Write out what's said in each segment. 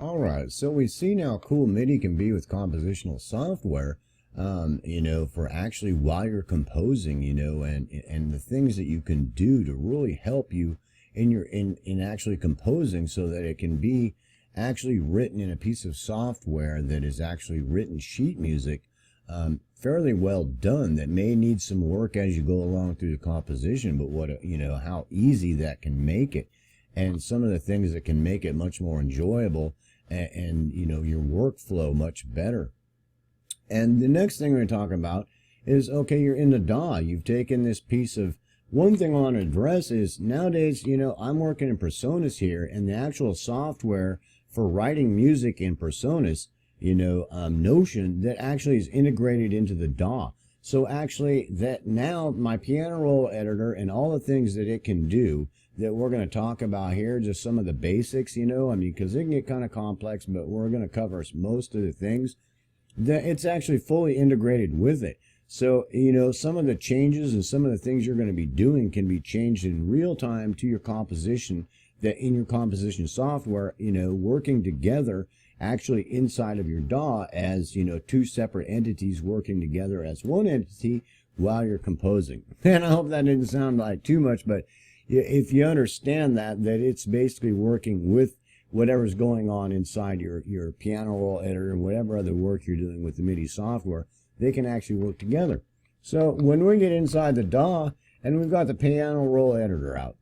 All right, so we've seen how cool MIDI can be with compositional software, for actually while you're composing, and the things that you can do to really help you in actually composing, so that it can be actually written in a piece of software that is actually written sheet music, fairly well done. That may need some work as you go along through the composition, but how easy that can make it, and some of the things that can make it much more enjoyable, and your workflow much better. And the next thing we're going to talk about is, okay, you're in the DAW. You've taken this piece of, one thing I want to address is nowadays, I'm working in Personas here, and the actual software for writing music in Personas, Notion, that actually is integrated into the DAW. So actually, that now my piano roll editor and all the things that it can do that we're going to talk about here, just some of the basics, because it can get kind of complex, but we're going to cover most of the things, that it's actually fully integrated with it. So, some of the changes and some of the things you're going to be doing can be changed in real time to your composition, that in your composition software, working together actually inside of your DAW as, two separate entities working together as one entity while you're composing. And I hope that didn't sound like too much, but if you understand that it's basically working with whatever's going on inside your piano roll editor and whatever other work you're doing with the MIDI software, they can actually work together. So when we get inside the DAW, and we've got the piano roll editor out,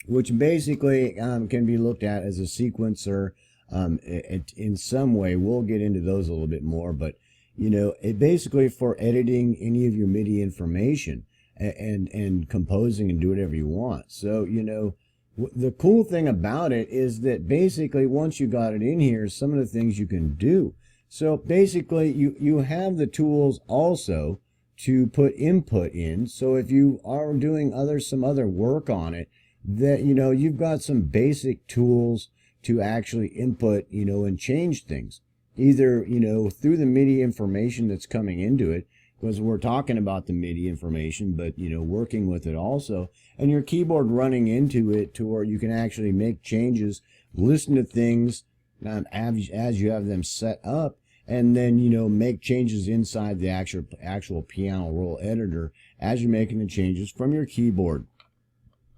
which basically can be looked at as a sequencer, in some way. We'll get into those a little bit more, but it basically for editing any of your MIDI information and composing and do whatever you want. So the cool thing about it is that basically once you got it in here, some of the things you can do. So basically you have the tools also to put input in. So if you are doing some other work on it, that you've got some basic tools to actually input, and change things, either through the MIDI information that's coming into it, because we're talking about the MIDI information, but working with it also, and your keyboard running into it to where you can actually make changes, listen to things as you have them set up, and then make changes inside the actual piano roll editor as you're making the changes from your keyboard,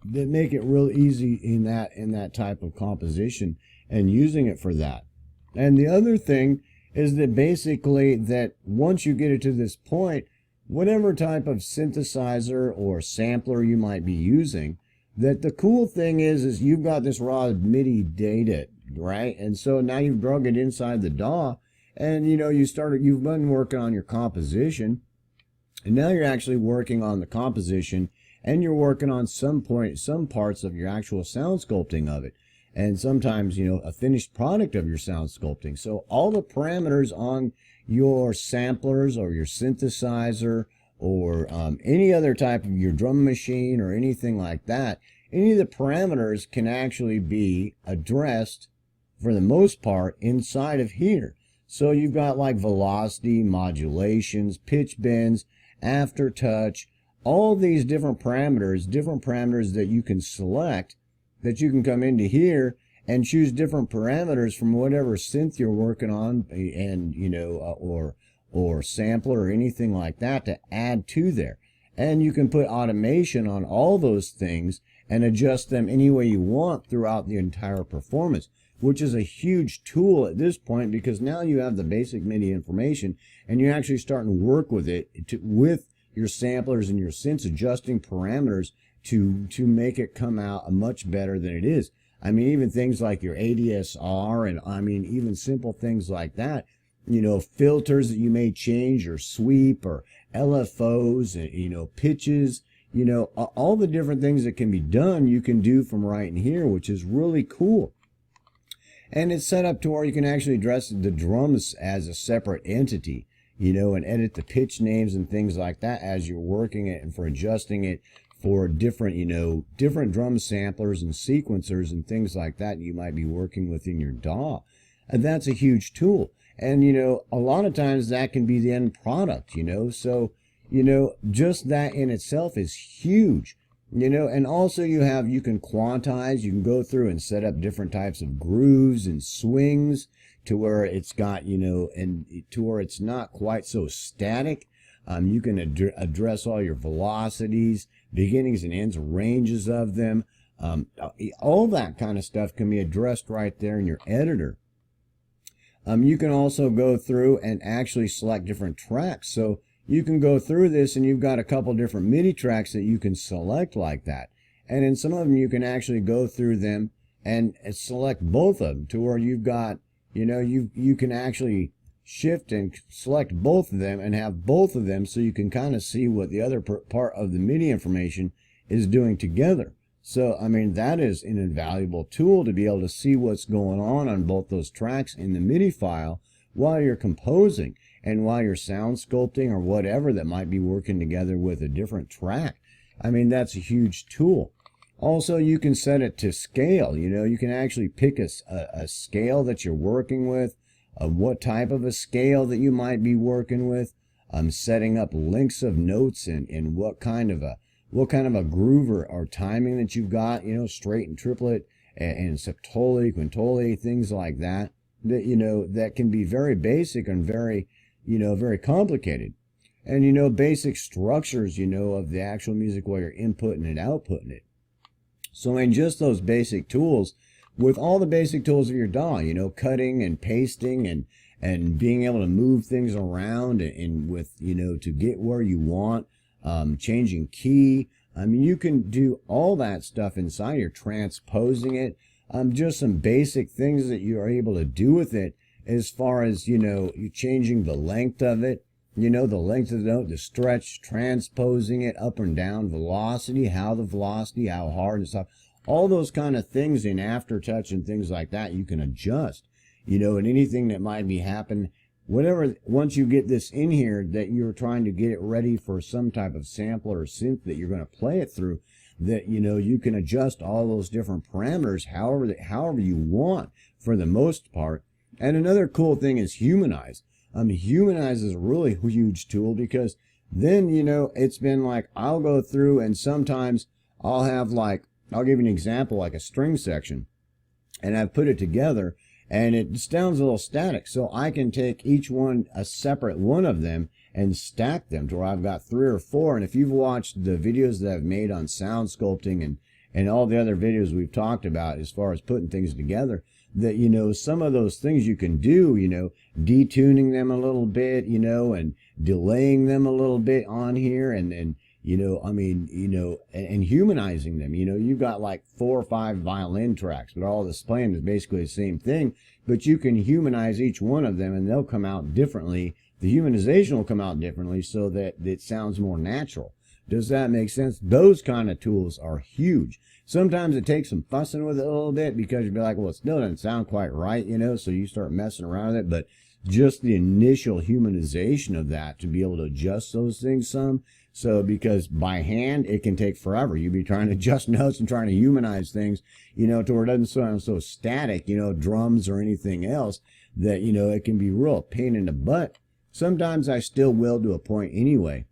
that make it real easy in that type of composition and using it for that. And the other thing is that basically that once you get it to this point, whatever type of synthesizer or sampler you might be using, that the cool thing is you've got this raw MIDI data, right? And so now you've drug it inside the DAW, and you've been working on your composition, and now you're actually working on the composition, and you're working on some parts of your actual sound sculpting of it, and sometimes a finished product of your sound sculpting. So all the parameters on your samplers or your synthesizer or any other type of your drum machine or anything like that, any of the parameters can actually be addressed for the most part inside of here. So you've got like velocity, modulations, pitch bends, aftertouch, all these different parameters that you can select, that you can come into here and choose different parameters from whatever synth you're working on, and or sampler or anything like that to add to there. And you can put automation on all those things and adjust them any way you want throughout the entire performance, which is a huge tool at this point, because now you have the basic MIDI information and you're actually starting to work with it with your samplers and your synths, adjusting parameters to make it come out much better than it is. I mean, even things like your ADSR, and even simple things like that, filters that you may change, or sweep, or LFOs, and, pitches, all the different things that can be done, you can do from right in here, which is really cool. And it's set up to where you can actually address the drums as a separate entity, and edit the pitch names and things like that as you're working it, and for adjusting it for different, different drum samplers and sequencers and things like that you might be working with in your DAW. And that's a huge tool. And, a lot of times that can be the end product, so, just that in itself is huge. You know, and also you can quantize, you can go through and set up different types of grooves and swings to where it's got, you know, and to where it's not quite so static. You can address all your velocities, beginnings and ends, ranges of them. All that kind of stuff can be addressed right there in your editor. You can also go through and actually select different tracks. So you can go through this and you've got a couple different MIDI tracks that you can select like that. And in some of them you can actually go through them and select both of them to where you've got, you know, you can actually shift and select both of them and have both of them so you can kind of see what the other part of the MIDI information is doing together. So, I mean, that is an invaluable tool to be able to see what's going on both those tracks in the MIDI file while you're composing and while you're sound sculpting or whatever that might be working together with a different track. I mean, that's a huge tool. Also, you can set it to scale. You know, you can actually pick a scale that you're working with, what type of a scale that you might be working with, setting up lengths of notes and what kind of a groove or timing that you've got, you know, straight and triplet and septole, quintole, things like that, you know, that can be very basic and very, you know, very complicated. And, you know, basic structures, you know, of the actual music while you're inputting and outputting it. So in just those basic tools, with all the basic tools of your DAW, you know, cutting and pasting and being able to move things around and with, you know, to get where you want, changing key. I mean, you can do all that stuff inside. You're transposing it. Just some basic things that you are able to do with it as far as, you know, you changing the length of it, you know, the length of the note, the stretch, transposing it up and down, velocity, how hard and stuff. All those kind of things in Aftertouch and things like that you can adjust, you know, and anything that might be happening. Whatever, once you get this in here that you're trying to get it ready for some type of sampler or synth that you're going to play it through, that, you know, you can adjust all those different parameters however you want for the most part. And another cool thing is Humanize. Humanize is a really huge tool because then, you know, it's been like, I'll go through and sometimes I'll have like, I'll give you an example, like a string section, and I've put it together and it sounds a little static. So I can take each one, a separate one of them, and stack them to where I've got 3 or 4. And if you've watched the videos that I've made on sound sculpting and all the other videos we've talked about as far as putting things together, that, you know, some of those things you can do, you know, detuning them a little bit, you know, and delaying them a little bit on here and you know, I mean, you know, and humanizing them. You know, you've got like 4 or 5 violin tracks, but all this playing is basically the same thing, but you can humanize each one of them and they'll come out differently. The humanization will come out differently so that it sounds more natural. Does that make sense? Those kind of tools are huge. Sometimes it takes some fussing with it a little bit because you'll be like, well, it still doesn't sound quite right, you know, so you start messing around with it. But just the initial humanization of that to be able to adjust those things some. So because by hand, it can take forever. You'd be trying to adjust notes and trying to humanize things, you know, to where it doesn't sound so static, you know, drums or anything else that, you know, it can be real pain in the butt. Sometimes I still will to a point anyway.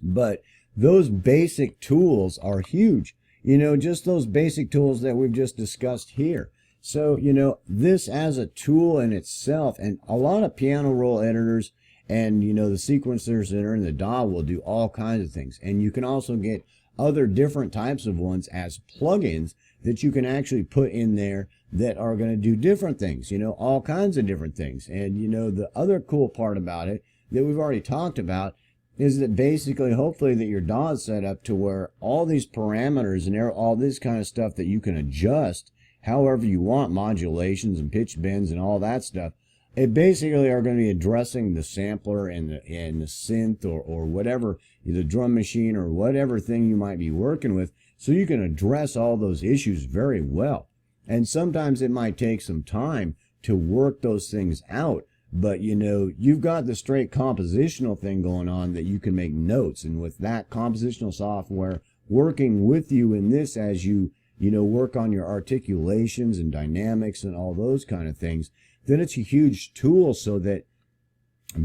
But those basic tools are huge. You know, just those basic tools that we've just discussed here. So, you know, this as a tool in itself, and a lot of piano roll editors and, you know, the sequencers that are in the DAW will do all kinds of things. And you can also get other different types of ones as plugins that you can actually put in there that are going to do different things, you know, all kinds of different things. And, you know, the other cool part about it that we've already talked about is that basically, hopefully, that your DAW is set up to where all these parameters and all this kind of stuff that you can adjust however you want, modulations and pitch bends and all that stuff, it basically are going to be addressing the sampler and the synth or whatever, the drum machine or whatever thing you might be working with, so you can address all those issues very well. And sometimes it might take some time to work those things out. But, you know, you've got the straight compositional thing going on that you can make notes. And with that compositional software working with you in this as you know, work on your articulations and dynamics and all those kind of things, then it's a huge tool so that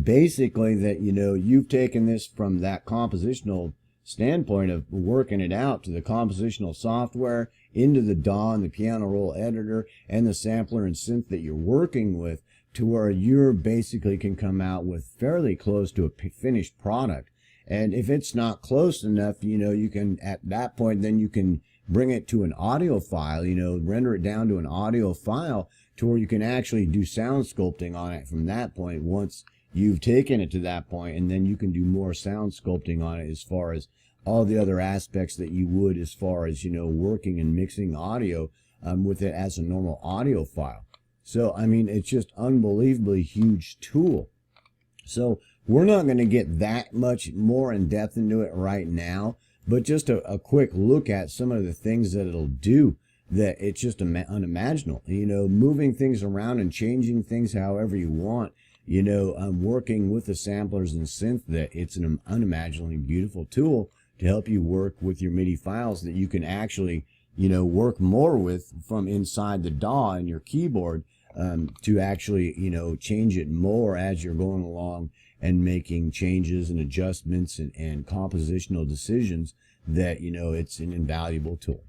basically that, you know, you've taken this from that compositional standpoint of working it out to the compositional software, into the DAW and the piano roll editor and the sampler and synth that you're working with, to where you basically can come out with fairly close to a finished product. And if it's not close enough, you can, at that point, then you can bring it to an audio file, render it down to an audio file to where you can actually do sound sculpting on it from that point once you've taken it to that point, and then you can do more sound sculpting on it as far as all the other aspects that you would as far as, working and mixing audio with it as a normal audio file. So, I mean, it's just unbelievably huge tool. So we're not going to get that much more in depth into it right now, but just a quick look at some of the things that it'll do, that it's just unimaginable. Moving things around and changing things however you want. Working with the samplers and synth, that it's an unimaginably beautiful tool to help you work with your MIDI files that you can actually, work more with from inside the DAW and your keyboard, to actually, change it more as you're going along and making changes and adjustments and compositional decisions, that, it's an invaluable tool.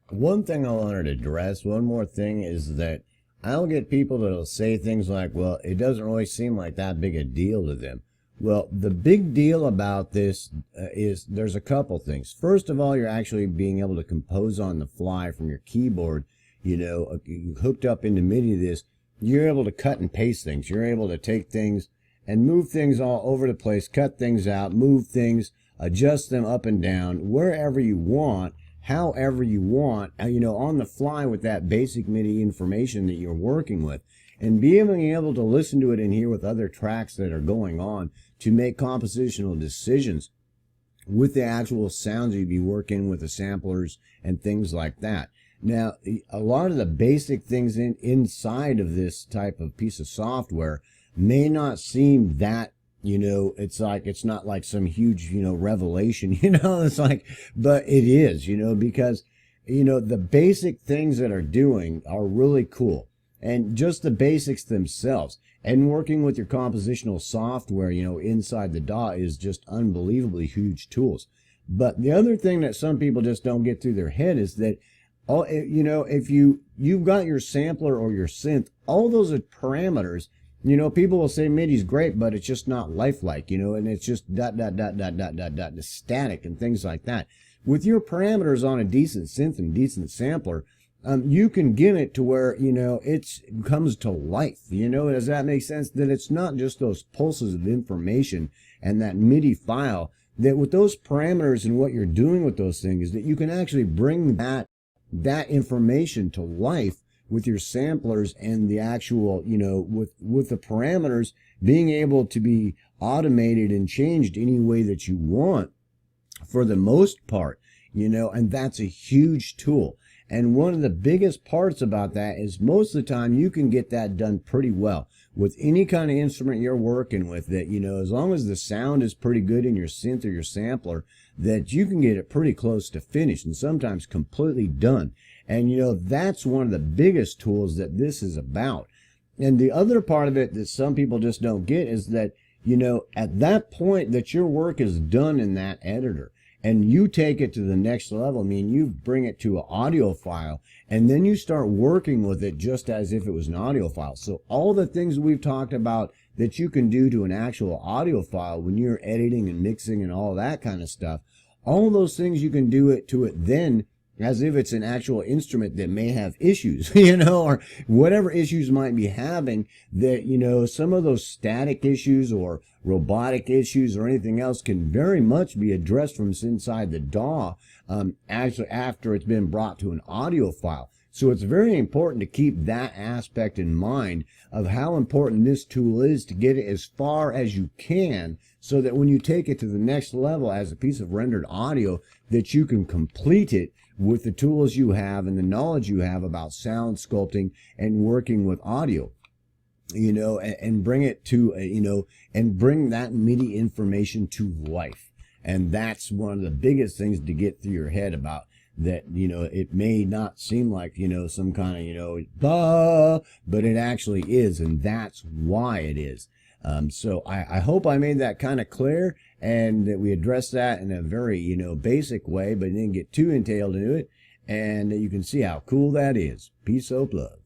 One thing I wanted to address, one more thing, is that I'll get people that'll say things like, well, it doesn't really seem like that big a deal to them. Well, the big deal about this is there's a couple things. First of all, you're actually being able to compose on the fly from your keyboard. Hooked up into MIDI this, you're able to cut and paste things. You're able to take things and move things all over the place, cut things out, move things, adjust them up and down, wherever you want, however you want, on the fly with that basic MIDI information that you're working with, and being able to listen to it in here with other tracks that are going on to make compositional decisions with the actual sounds you'd be working with, the samplers and things like that. Now, a lot of the basic things inside of this type of piece of software may not seem that, it's not like some huge, revelation, it's like, but it is, because, the basic things that are doing are really cool. And just the basics themselves, and working with your compositional software, inside the DAW, is just unbelievably huge tools. But the other thing that some people just don't get through their head is that, if you've got your sampler or your synth, all those are parameters. People will say MIDI's great, but it's just not lifelike, and it's just static and things like that. With your parameters on a decent synth and decent sampler, you can get it to where, it comes to life. Does that make sense? That it's not just those pulses of information and that MIDI file, that with those parameters and what you're doing with those things, that you can actually bring that information to life with your samplers and the actual, with the parameters being able to be automated and changed any way that you want for the most part, and that's a huge tool. And one of the biggest parts about that is most of the time you can get that done pretty well with any kind of instrument you're working with, that, as long as the sound is pretty good in your synth or your sampler, that you can get it pretty close to finished and sometimes completely done. And, that's one of the biggest tools that this is about. And the other part of it that some people just don't get is that, at that point that your work is done in that editor, and you take it to the next level, you bring it to an audio file, and then you start working with it just as if it was an audio file. So all the things we've talked about that you can do to an actual audio file when you're editing and mixing and all that kind of stuff, all those things you can do it to it then as if it's an actual instrument that may have issues, or whatever issues might be having, that, some of those static issues or robotic issues or anything else can very much be addressed from inside the DAW, actually after it's been brought to an audio file. So it's very important to keep that aspect in mind of how important this tool is to get it as far as you can, so that when you take it to the next level as a piece of rendered audio, that you can complete it with the tools you have and the knowledge you have about sound sculpting and working with audio, and bring it to, and bring that MIDI information to life. And that's one of the biggest things to get through your head about that. It may not seem like, some kind of, but it actually is. And that's why it is. So I hope I made that kind of clear, and that we addressed that in a very, basic way, but didn't get too entailed into it. And you can see how cool that is. Peace, hope, love.